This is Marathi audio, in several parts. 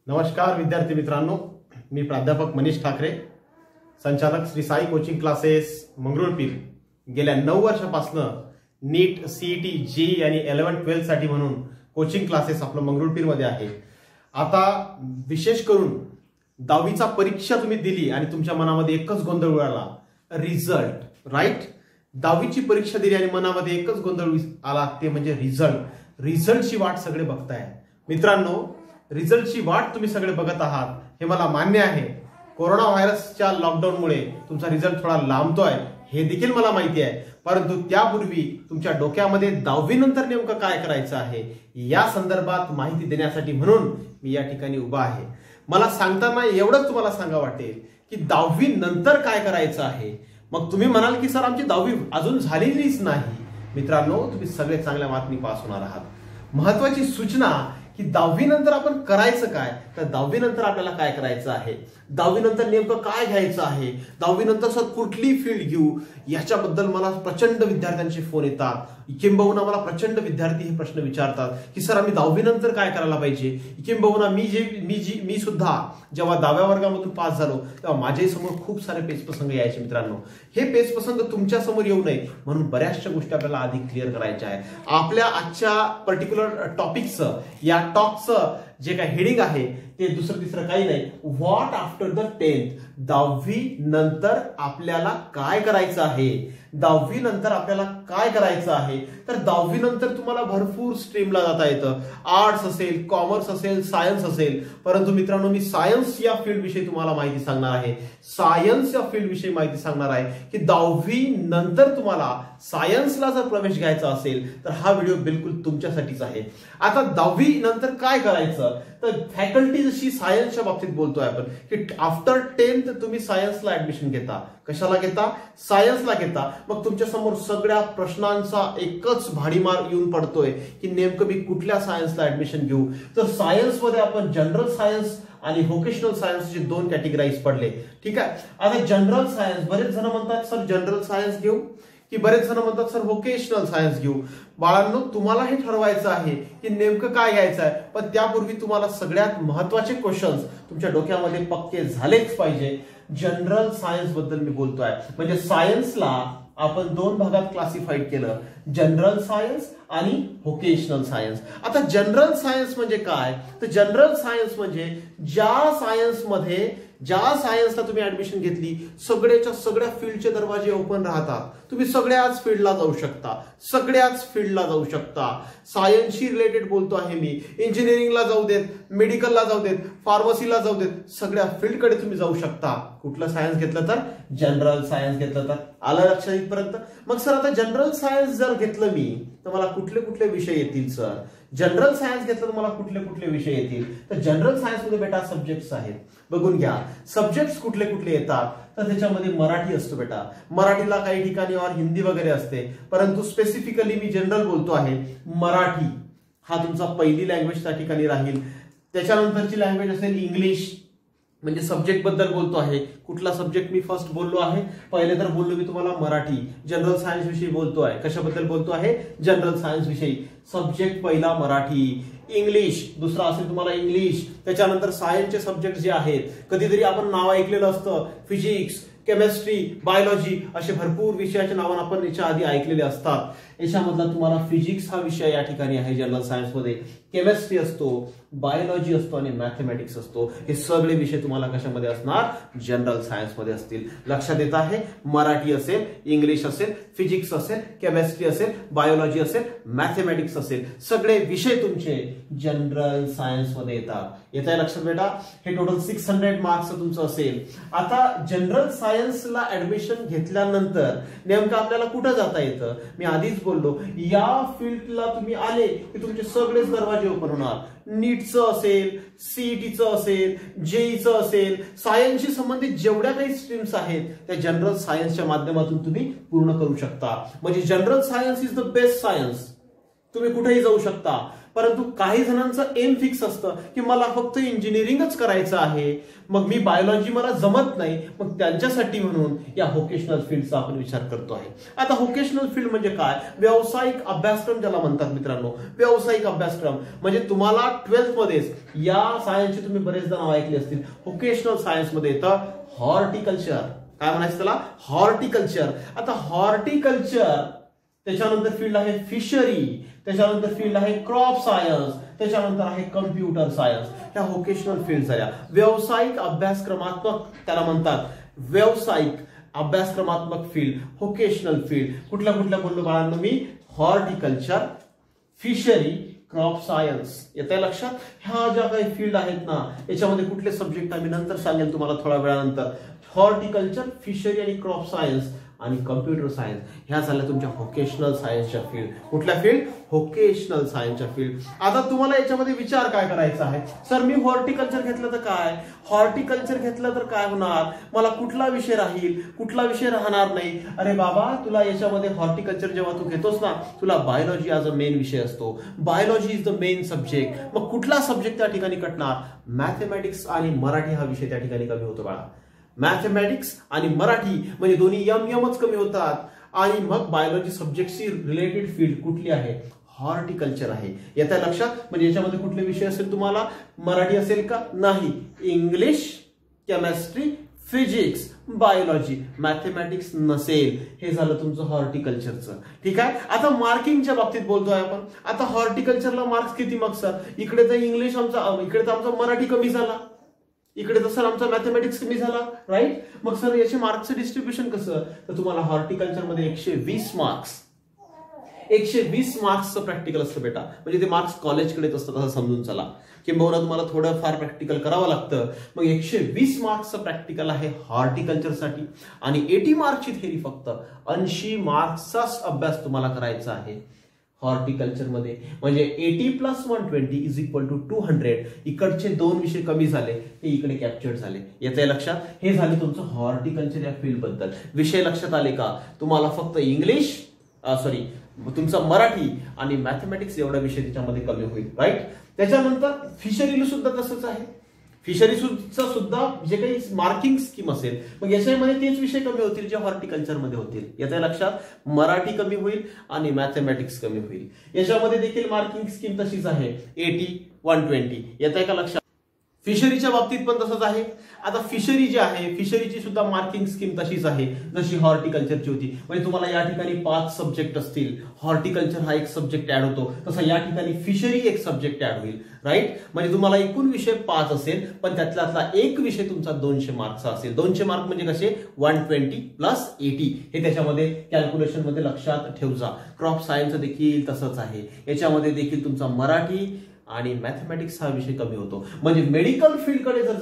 नमस्कार विद्यार्थी मित्रांनो, मी प्राध्यापक मनीष ठाकरे, संचालक श्री साई कोचिंग क्लासेस मंगरुळपीर. गेल्या 9 वर्षापासून नीट, सीईटी, जेईई आणि 11-12 साठी म्हणून कोचिंग क्लासेस आपलं मंगरुळपीर मध्ये आहे. आता विशेष करून 10वीचा परीक्षा तुम्ही दिली आणि तुमच्या मनामध्ये एकच गोंधळ उडाला, रिझल्ट. राईट, 10वीची परीक्षा दिली आणि मनामध्ये एकच गोंधळ आला, ते म्हणजे रिझल्ट. रिझल्टची वाट सगळे बघताय मित्रांनो. रिझल्टची वाट तुम्ही सगळे बघत आहात हे मला मान्य आहे. कोरोना व्हायरसच्या लॉकडाऊनमुळे तुमचा रिझल्ट थोडा लांबतोय हे देखील मला माहिती आहे. परंतु त्यापूर्वी तुमच्या डोक्यामध्ये 10वी नंतर नेमकं काय करायचं आहे या संदर्भात माहिती देण्यासाठी म्हणून मी या ठिकाणी उभा आहे. मला सांगताना एवढंच तुम्हाला सांगा वाटेल की 10वी नंतर काय करायचं आहे. मग तुम्ही म्हणाल की सर आमची 10वी अजून झालेलीच नाही. मित्रांनो, तुम्ही सगळे चांगल्या बातमी पास होणार आहात. महत्वाची सूचना की 10वी नंतर आपण करायचं काय, तर 10वी नंतर आपल्याला काय करायचं आहे, 10वी नंतर नेमकं काय घ्यायचं आहे, 10वी नंतर सर कुठली फील्ड घेऊ, याच्याबद्दल मला प्रचंड विद्यार्थ्यांचे फोन येतात. किंबहुना मला प्रचंड विद्यार्थी हे प्रश्न विचारतात की सर आम्ही 10वी नंतर काय करायला पाहिजे. किंबहुना मी सुद्धा जेव्हा 10व्या वर्गामधून पास झालो तेव्हा माझ्याही समोर खूप सारे पेचप्रसंग यायचे. मित्रांनो, हे पेचप्रसंग तुमच्या समोर येऊ नये म्हणून बऱ्याचशा गोष्टी आपल्याला आधी क्लिअर करायच्या आहे. आपल्या आजच्या पर्टिक्युलर टॉपिकचं, या टॉकचं जे काही हेडिंग आहे ते दुसरं तिसरं काही नाही, व्हॉट आफ्टर द 10th. 10वी नंतर आपल्याला काय करायचं आहे. 10वी नंतर आपल्याला काय करायचं आहे, तर 10वी नंतर तुम्हाला भरपूर स्ट्रीमला जाता येतं. आर्ट्स असेल, कॉमर्स असेल, सायन्स असेल. परंतु मित्रांनो, मी सायन्स या फील्ड विषयी तुम्हाला माहिती सांगणार आहे. सायन्स या फील्ड विषयी माहिती सांगणार आहे की 10वी नंतर तुम्हाला सायन्सला जर प्रवेश घ्यायचा असेल तर हा व्हिडिओ बिलकुल तुमच्यासाठीच आहे. आता 10वी नंतर काय करायचं, तर फॅकल्टी जशी सायन्सच्या बाबतीत बोलतोय आपण की आफ्टर 10th तुम्ही सायन्सला ऍडमिशन घेता. कशाला घेता? सायन्सला घेता. मग तुमच्या समोर सगळ्या प्रश्नांचा एकच भाडीमार येऊन पडतोय की नेमकं मी कुठल्या सायन्सला ऍडमिशन घेऊ. तर सायन्समध्ये आपण जनरल सायन्स आणि व्होकेशनल सायन्सचे 2 कॅटेगराईज पडले. ठीक आहे. आता जनरल सायन्स, बरेच जण म्हणतात सर जनरल सायन्स घेऊ, की बरेच जण म्हणतात सर व्होकेशनल सायन्स घेऊ. बाळांनो, तुम्हाला हे ठरवायचं आहे की नेमकं काय घ्यायचं आहे. पण त्यापूर्वी तुम्हाला सगळ्यात महत्वाचे क्वेश्चन्स तुमच्या डोक्यामध्ये पक्के झालेच पाहिजे. जनरल सायन्स बद्दल मी बोलतोय, म्हणजे सायन्सला आपण 2 भागात क्लासिफाईड केलं, जनरल सायन्स आणि व्होकेशनल सायन्स. आता जनरल सायन्स म्हणजे काय, तर जनरल सायन्स म्हणजे ज्या सायन्सला तुम्ही ऍडमिशन घेतली सगळ्याच्या सगळ्या फील्डचे दरवाजे ओपन राहतात. तुम्ही सगळ्याच फील्डला जाऊ शकता. सायन्सशी रिलेटेड बोलतो आहे मी. इंजिनिअरिंगला जाऊ देत, मेडिकलला जाऊ देत, फार्मसीला जाऊ देत, सगळ्या फील्डकडे तुम्ही जाऊ शकता. कुठलं सायन्स घेतलं तर? जनरल सायन्स घेतलं तर. आलं लक्षात इथपर्यंत? मग सर आता जनरल सायन्स जर घेतलं मी तर मला कुठले कुठले विषय येतील सर? जनरल सायन्स घेतलं तर मला कुठले कुठले विषय येतील? तर जनरल सायन्स मध्ये बेटा सब्जेक्ट्स आहेत, बघून घ्या. सब्जेक्ट्स कुठले कुठले येतात, तर त्याच्यामध्ये मराठी असतो बेटा. मराठीला काही ठिकाणी और हिंदी वगैरे असते, परंतु स्पेसिफिकली मी जनरल बोलतो आहे. मराठी हा तुमचा पहिली लँग्वेज त्या ठिकाणी राहील. त्याच्यानंतरची लँग्वेज असेल इंग्लिश, म्हणजे सब्जेक्ट बद्दल बोलतो आहे. कुठला सब्जेक्ट मी फर्स्ट बोललो आहे? पहिले तर बोललो मी तुम्हाला मराठी. जनरल सायन्स विषयी बोलतो आहे. कशाबद्दल बोलतो आहे? जनरल सायन्स विषयी. सब्जेक्ट पहिला मराठी. इंग्लिश दुसरा असेल तुम्हाला इंग्लिश. त्याच्यानंतर सायन्सचे सब्जेक्ट जे आहेत, कधीतरी आपण नाव ऐकलेलं असतं, फिजिक्स, केमिस्ट्री, बायोलॉजी, असे भरपूर विषयाच्या नावानं आपण याच्या आधी ऐकलेले असतात. याच्यामधला तुम्हाला फिजिक्स हा विषय या ठिकाणी आहे जनरल सायन्स मध्ये. केमिस्ट्री असतो, बायोलॉजी असतो आणि मॅथमॅटिक्स असतो. हे सगळे विषय तुम्हाला कशामध्ये असणार? जनरल सायन्स मध्ये असतील. लक्षात येत आहे? मराठी असेल, इंग्लिश असेल, फिजिक्स असेल, केमिस्ट्री असेल, बायोलॉजी असेल, मॅथमॅटिक्स असेल, सगळे विषय तुमचे जनरल सायन्स मध्ये येतात. येत आहे लक्षात बेटा? हे टोटल 600 मार्क्स तुमचं असेल. आता जनरल सायन्सला ऍडमिशन घेतल्यानंतर नेमकं आपल्याला कुठं जाता येतं? मी आधीच बोललो, या फील्डला तुम्ही आले की तुमचे सगळेच दरवाजे ओपन होणार. नीटचं असेल, सीईटीचं असेल, जेईचं असेल, सायन्सशी संबंधित जेवढ्या काही स्ट्रीम्स आहेत त्या जनरल सायन्सच्या माध्यमातून तुम्ही पूर्ण करू शकता. म्हणजे general science is the best science. तुम्ही कुठेही जाऊ शकता. परंतु काही जणांचं एम फिक्स असतं की मला फक्त इंजिनिअरिंगच करायचं आहे, मग मी बायोलॉजी मला जमत नाही, मग त्यांच्यासाठी म्हणून या व्होकेशनल फील्डचा आपण विचार करतो आहे. आता व्होकेशनल फील्ड म्हणजे काय? व्यावसायिक अभ्यासक्रम ज्याला म्हणतात मित्रांनो. व्यावसायिक अभ्यासक्रम म्हणजे तुम्हाला 12th मध्येच या सायन्सचे तुम्ही बरेचदा नाव ऐकले असतील. व्होकेशनल सायन्स मध्ये येतं हॉर्टिकल्चर. काय म्हणायचं त्याला? हॉर्टिकल्चर. आता हॉर्टिकल्चर त्याच्यानंतर फील्ड आहे फिशरी, त्याच्यानंतर फील्ड आहे क्रॉप सायन्स, त्याच्यानंतर आहे कम्प्युटर सायन्स. ह्या व्होकेशनल फील्ड झाल्या. व्यावसायिक अभ्यासक्रमात्मक त्याला म्हणतात. व्यावसायिक अभ्यासक्रमात्मक फील्ड, व्होकेशनल फील्ड. कुठल्या कुठल्या बोललो बाळांनो मी? Horticulture, fishery, crop science. येते लक्षात? ह्या ज्या काही फील्ड आहेत ना, याच्यामध्ये कुठले सब्जेक्ट आम्ही नंतर सांगेल तुम्हाला थोड्या वेळानंतर. हॉर्टिकल्चर, फिशरी आणि क्रॉप सायन्स आणि कम्प्युटर सायन्स ह्या झाल्या तुमच्या व्होकेशनल सायन्सच्या फील्ड. कुठल्या फील्ड? व्होकेशनल सायन्सच्या फील्ड. आता तुम्हाला याच्यामध्ये विचार काय करायचा आहे? सर मी हॉर्टिकल्चर घेतलं तर काय? हॉर्टिकल्चर घेतलं तर काय होणार? मला कुठला विषय राहील, कुठला विषय राहणार नाही? अरे बाबा, तुला याच्यामध्ये हॉर्टिकल्चर जेव्हा तू घेतोस ना, तुला बायोलॉजी ॲज अ मेन विषय असतो. Biology is the main subject. मग कुठला सब्जेक्ट त्या ठिकाणी कटणार? मॅथमॅटिक्स आणि मराठी हा विषय त्या ठिकाणी कमी होतो बाळा. मॅथमॅटिक्स आणि मराठी म्हणजे दोन्ही यमच कमी होतात. आणि मग बायोलॉजी सब्जेक्टची रिलेटेड फील्ड कुठली आहे? हॉर्टिकल्चर आहे. येत्या लक्षात? म्हणजे याच्यामध्ये कुठले विषय असेल तुम्हाला? मराठी असेल का? नाही. English, chemistry, physics, biology, mathematics नसेल. हे झालं तुमचं हॉर्टिकल्चरचं. ठीक आहे. आता मार्किंगच्या बाबतीत बोलतोय आपण. आता हॉर्टिकल्चरला मार्क्स किती? मग सर इकडे तर इंग्लिश इकडे तर आमचा मराठी कमी झाला, इकडे तर सर आमचा मॅथमॅटिक्स कमी झाला, राईट? मग सर याचे मार्क्सचं डिस्ट्रीब्युशन कसं? तर तुम्हाला हॉर्टिकल्चर मध्ये 120 मार्क्स, 120 मार्क्सचं प्रॅक्टिकल असतं बेटा. म्हणजे ते मार्क्स कॉलेजकडेच असतात असं समजून चला. किंबहुना तुम्हाला थोडं फार प्रॅक्टिकल करावं लागतं. मग 120 मार्क्सचं प्रॅक्टिकल आहे हॉर्टिकल्चरसाठी आणि 80 मार्क्सची थेरी. फक्त 80 मार्क्सचाच अभ्यास तुम्हाला करायचा आहे हॉर्टिकल्चर मध्ये. म्हणजे 80 + 120 = 200. इकडचे 2 विषय कमी झाले, हे इकडे कॅप्चर्ड झाले. येते लक्षात? हे झाले तुमचं हॉर्टिकल्चर या फील्ड बद्दल. विषय लक्षात आले का? तुम्हाला फक्त इंग्लिश तुमचा मराठी आणि मॅथमॅटिक्स एवढा विषय त्याच्यामध्ये कमी होईल, राईट? त्याच्यानंतर फिशरीला सुद्धा तसंच आहे. फिशरीचा सुद्धा जे काही मार्किंग स्कीम असेल, मग याच्यामध्ये तेच विषय कमी होतील जे हॉर्टिकल्चर मध्ये होतील. याच्या लक्षात? मराठी कमी होईल आणि मॅथमॅटिक्स कमी होईल. याच्यामध्ये देखील मार्किंग स्कीम तशीच आहे, 80, 120. येत आहे का लक्षात? फिशरीच्या बाबतीत पण तसंच आहे. आता फिशरी जी आहे, फिशरीची सुद्धा मार्किंग स्कीम तशीच आहे जशी हॉर्टिकल्चरची होती. म्हणजे तुम्हाला या ठिकाणी 5 सब्जेक्ट असतील, हॉर्टिकल्चर हा एक सब्जेक्ट ऍड होतो, तसा या ठिकाणी फिशरी एक सब्जेक्ट ऍड होईल, राईट? म्हणजे तुम्हाला एकूण विषय 5 असेल, पण त्यातला एक विषय तुमचा 200 मार्क्सचा असेल. 200 मार्क म्हणजे कसे? 120 + 80. हे त्याच्यामध्ये कॅल्क्युलेशन मध्ये लक्षात ठेवजा. क्रॉप सायन्स देखील तसंच आहे. याच्यामध्ये देखील तुमचा मराठी आणि मॅथमॅटिक्स हा विषय कमी होतो. म्हणजे मेडिकल फील्डकडे जर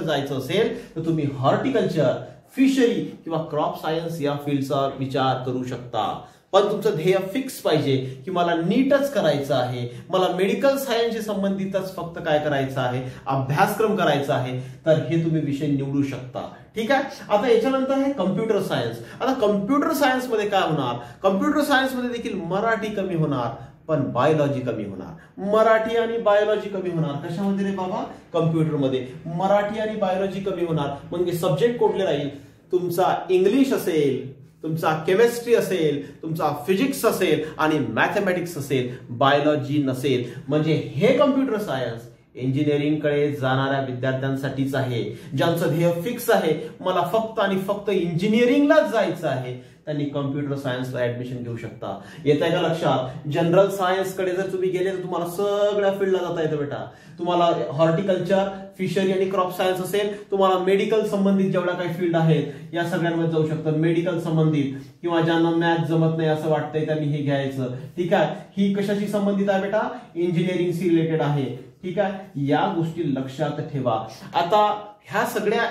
जायचं असेल, तर तुम्ही हॉर्टिकल्चर, फिशरी किंवा क्रॉप सायन्स या फील्डचा विचार करू शकता. पण तुमचं ध्येय फिक्स पाहिजे की मला नीटच करायचं आहे, मला मेडिकल सायन्सशी संबंधितच फक्त काय करायचं आहे? अभ्यासक्रम करायचा आहे. तर हे तुम्ही विषय निवडू शकता. ठीक आहे. आता याच्यानंतर आहे कम्प्युटर सायन्स. आता कम्प्युटर सायन्स मध्ये काय होणार? कम्प्युटर सायन्स मध्ये देखील मराठी कमी होणार, पण बायोलॉजी कमी होणार. मराठी आणि बायोलॉजी कमी होणार. कशामध्ये रे बाबा? कम्प्युटरमध्ये. मराठी आणि बायोलॉजी कमी होणार. म्हणजे सब्जेक्ट कुठले राहील? तुमचा इंग्लिश असेल, तुमचा केमिस्ट्री असेल, तुमचा फिजिक्स असेल आणि मॅथमॅटिक्स असेल, बायोलॉजी नसेल. म्हणजे हे कम्प्युटर सायन्स इंजिनिअरिंग कडे जाणाऱ्या विद्यार्थ्यांसाठीच आहे. ज्यांचं ध्येय फिक्स आहे, मला फक्त आणि फक्त इंजिनिअरिंगलाच जायचं आहे, त्यांनी कम्प्युटर सायन्सला ऍडमिशन घेऊ शकता. येत आहे का लक्षात? जनरल सायन्स कडे जर तुम्ही गेले तर तुम्हाला सगळ्या फील्डला जाता येतं बेटा. तुम्हाला हॉर्टिकल्चर, फिशरी आणि क्रॉप सायन्स असेल, तुम्हाला मेडिकल संबंधित जेवढ्या काही फील्ड आहेत या सगळ्यांमध्ये जाऊ शकता. मेडिकल संबंधित किंवा ज्यांना मॅथ जमत नाही असं वाटतंय त्यांनी हे घ्यायचं. ठीक आहे. ही कशाशी संबंधित आहे बेटा? इंजिनिअरिंगशी रिलेटेड आहे. ठीक आहे. या गोष्टी लक्षात ठेवा. आता ह्या सगळ्या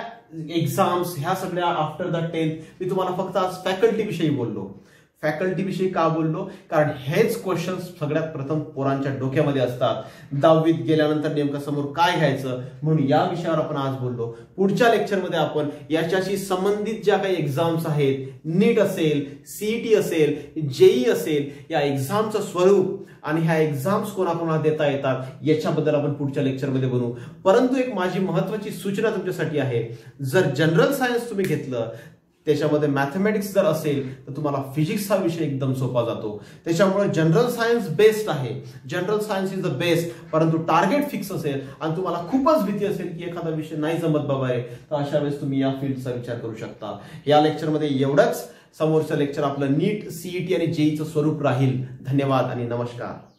एक्झाम्स, ह्या सगळ्या आफ्टर द 10th मी तुम्हाला फक्त आज फॅकल्टी विषयी बोललो. फॅकल्टी विषयी का बोललो, कारण हेच क्वेश्चन सगळ्यात प्रथम पोरांच्या डोक्यामध्ये असतात. 10वीत गेल्यानंतर नेमकं समोर काय घ्यायचं, म्हणून या विषयावर आपण आज बोललो. पुढच्या लेक्चरमध्ये आपण याच्याशी संबंधित ज्या काही एक्झाम्स आहेत, नीट असेल, सीईटी असेल, जेई असेल, या एक्झामचं स्वरूप आणि ह्या एक्झाम्स कोणाकोणाला देता येतात याच्याबद्दल आपण पुढच्या लेक्चरमध्ये बनवू. परंतु एक माझी महत्वाची सूचना तुमच्यासाठी आहे, जर जनरल सायन्स तुम्ही घेतलं, त्याच्यामध्ये मॅथमॅटिक्स जर असेल तर तुम्हाला फिजिक्स हा विषय एकदम सोपा जातो. त्याच्यामुळे जनरल सायन्स बेस्ट आहे, general science is the best. परंतु टार्गेट फिक्स असेल आणि तुम्हाला खूपच भीती असेल की एखादा विषय नाही जमत बाबा रे, तर अशा वेळेस तुम्ही या फील्डचा विचार करू शकता. या लेक्चरमध्ये एवढंच. समोरचं लेक्चर आपलं नीट, सीईटी आणि जेईचं स्वरूप राहील. धन्यवाद आणि नमस्कार.